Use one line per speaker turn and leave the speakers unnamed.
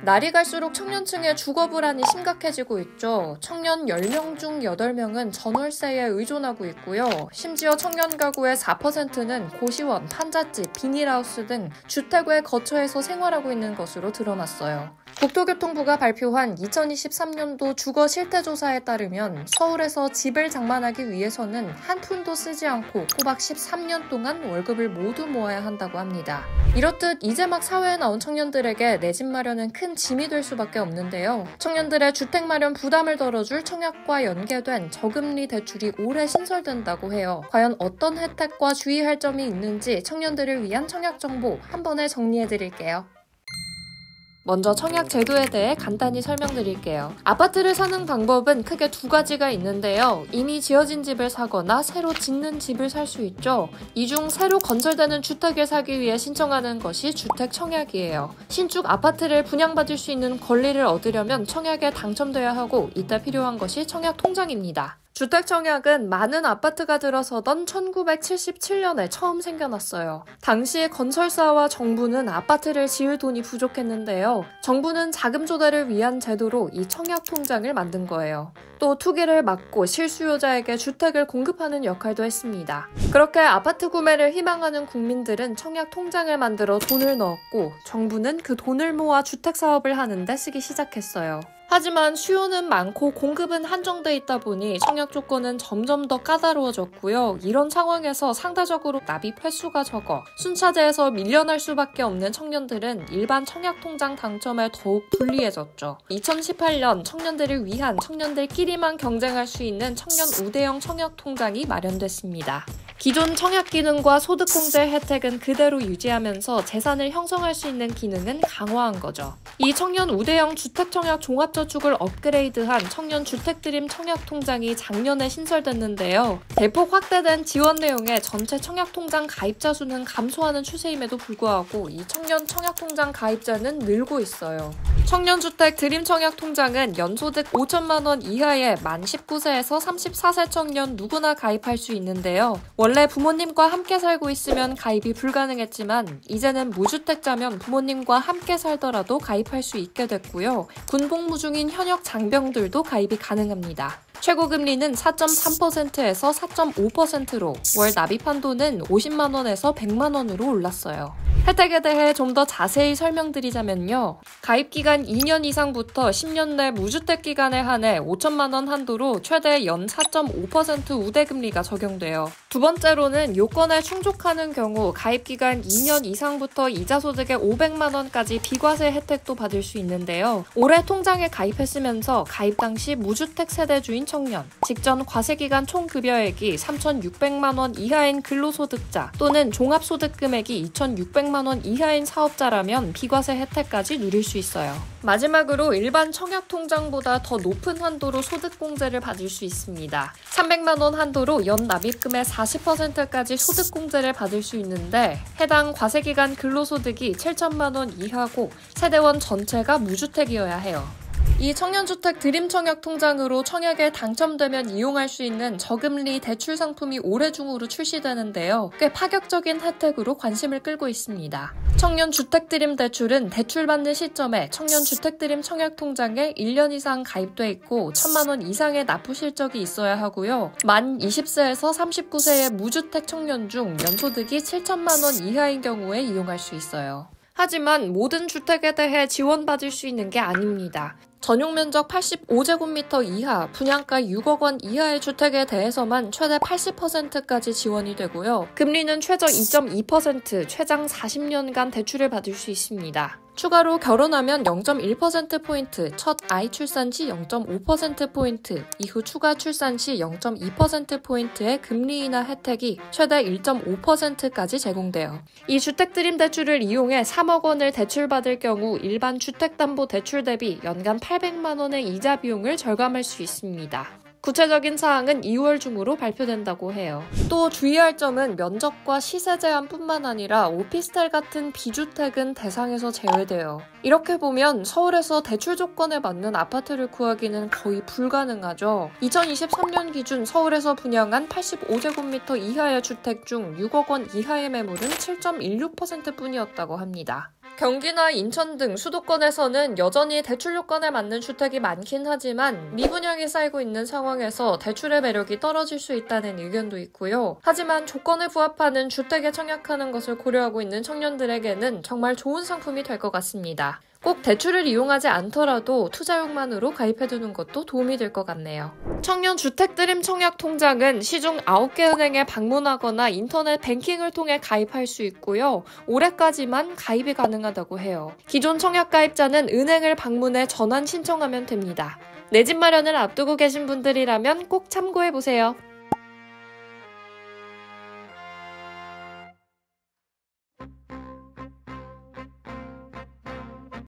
날이 갈수록 청년층의 주거 불안이 심각해지고 있죠. 청년 10명 중 8명은 전월세에 의존하고 있고요. 심지어 청년 가구의 4%는 고시원, 판잣집, 비닐하우스 등 주택 외 거처에서 생활하고 있는 것으로 드러났어요. 국토교통부가 발표한 2023년도 주거 실태조사에 따르면 서울에서 집을 장만하기 위해서는 한 푼도 쓰지 않고 꼬박 13년 동안 월급을 모두 모아야 한다고 합니다. 이렇듯 이제 막 사회에 나온 청년들에게 내 집 마련은 큰 짐이 될 수밖에 없는데요. 청년들의 주택 마련 부담을 덜어줄 청약과 연계된 저금리 대출이 올해 신설된다고 해요. 과연 어떤 혜택과 주의할 점이 있는지 청년들을 위한 청약 정보 한 번에 정리해드릴게요. 먼저 청약 제도에 대해 간단히 설명드릴게요. 아파트를 사는 방법은 크게 두 가지가 있는데요. 이미 지어진 집을 사거나 새로 짓는 집을 살 수 있죠. 이 중 새로 건설되는 주택을 사기 위해 신청하는 것이 주택 청약이에요. 신축 아파트를 분양받을 수 있는 권리를 얻으려면 청약에 당첨돼야 하고 이때 필요한 것이 청약 통장입니다. 주택 청약은 많은 아파트가 들어서던 1977년에 처음 생겨났어요. 당시 건설사와 정부는 아파트를 지을 돈이 부족했는데요. 정부는 자금 조달을 위한 제도로 이 청약 통장을 만든 거예요. 또 투기를 막고 실수요자에게 주택을 공급하는 역할도 했습니다. 그렇게 아파트 구매를 희망하는 국민들은 청약 통장을 만들어 돈을 넣었고 정부는 그 돈을 모아 주택 사업을 하는데 쓰기 시작했어요. 하지만 수요는 많고 공급은 한정돼 있다 보니 청약 조건은 점점 더 까다로워졌고요. 이런 상황에서 상대적으로 납입 횟수가 적어 순차제에서 밀려날 수밖에 없는 청년들은 일반 청약 통장 당첨에 더욱 불리해졌죠. 2018년 청년들을 위한 청년들끼리만 경쟁할 수 있는 청년 우대형 청약 통장이 마련됐습니다. 기존 청약 기능과 소득공제 혜택은 그대로 유지하면서 재산을 형성할 수 있는 기능은 강화한 거죠. 이 청년 우대형 주택청약 종합저축을 업그레이드한 청년주택드림 청약통장이 작년에 신설됐는데요. 대폭 확대된 지원 내용에 전체 청약통장 가입자 수는 감소하는 추세임에도 불구하고 이 청년 청약통장 가입자는 늘고 있어요. 청년주택 드림청약통장은 연소득 5천만 원 이하의 만 19세에서 34세 청년 누구나 가입할 수 있는데요. 원래 부모님과 함께 살고 있으면 가입이 불가능했지만 이제는 무주택자면 부모님과 함께 살더라도 가입할 수 있게 됐고요. 군복무 중인 현역 장병들도 가입이 가능합니다. 최고금리는 4.3%에서 4.5%로 월 납입 한도는 50만 원에서 100만 원으로 올랐어요. 혜택에 대해 좀 더 자세히 설명드리자면요. 가입기간 2년 이상부터 10년 내 무주택 기간에 한해 5천만 원 한도로 최대 연 4.5% 우대금리가 적용돼요. 두 번째로는 요건에 충족하는 경우 가입기간 2년 이상부터 이자소득의 500만 원까지 비과세 혜택도 받을 수 있는데요. 올해 통장에 가입했으면서 가입 당시 무주택 세대주인 청년, 직전 과세기간 총급여액이 3,600만 원 이하인 근로소득자 또는 종합소득 금액이 2,600만 원 이하인 사업자라면 비과세 혜택까지 누릴 수 있어요. 마지막으로 일반 청약통장보다 더 높은 한도로 소득공제를 받을 수 있습니다. 300만 원 한도로 연 납입금의 40%까지 소득공제를 받을 수 있는데 해당 과세기간 근로소득이 7천만 원 이하고 세대원 전체가 무주택이어야 해요. 이 청년주택 드림청약통장으로 청약에 당첨되면 이용할 수 있는 저금리 대출 상품이 올해 중으로 출시되는데요. 꽤 파격적인 혜택으로 관심을 끌고 있습니다. 청년주택드림 대출은 대출받는 시점에 청년주택드림 청약통장에 1년 이상 가입돼 있고 1,000만 원 이상의 납부 실적이 있어야 하고요. 만 20세에서 39세의 무주택 청년 중 연소득이 7천만 원 이하인 경우에 이용할 수 있어요. 하지만 모든 주택에 대해 지원받을 수 있는 게 아닙니다. 전용 면적 85제곱미터 이하, 분양가 6억 원 이하의 주택에 대해서만 최대 80%까지 지원이 되고요. 금리는 최저 2.2%, 최장 40년간 대출을 받을 수 있습니다. 추가로 결혼하면 0.1%포인트, 첫 아이 출산 시 0.5%포인트, 이후 추가 출산 시 0.2%포인트의 금리 인하 혜택이 최대 1.5%까지 제공돼요. 이 주택드림 대출을 이용해 3억 원을 대출받을 경우 일반 주택담보대출 대비 연간 800만 원의 이자 비용을 절감할 수 있습니다. 구체적인 사항은 2월 중으로 발표된다고 해요. 또 주의할 점은 면적과 시세 제한뿐만 아니라 오피스텔 같은 비주택은 대상에서 제외돼요. 이렇게 보면 서울에서 대출 조건에 맞는 아파트를 구하기는 거의 불가능하죠. 2023년 기준 서울에서 분양한 85제곱미터 이하의 주택 중 6억 원 이하의 매물은 7.16%뿐이었다고 합니다. 경기나 인천 등 수도권에서는 여전히 대출 요건에 맞는 주택이 많긴 하지만 미분양이 쌓이고 있는 상황에서 대출의 매력이 떨어질 수 있다는 의견도 있고요. 하지만 조건에 부합하는 주택에 청약하는 것을 고려하고 있는 청년들에게는 정말 좋은 상품이 될 것 같습니다. 꼭 대출을 이용하지 않더라도 투자용만으로 가입해두는 것도 도움이 될 것 같네요. 청년 주택드림 청약 통장은 시중 9개 은행에 방문하거나 인터넷 뱅킹을 통해 가입할 수 있고요. 올해까지만 가입이 가능하다고 해요. 기존 청약 가입자는 은행을 방문해 전환 신청하면 됩니다. 내 집 마련을 앞두고 계신 분들이라면 꼭 참고해보세요.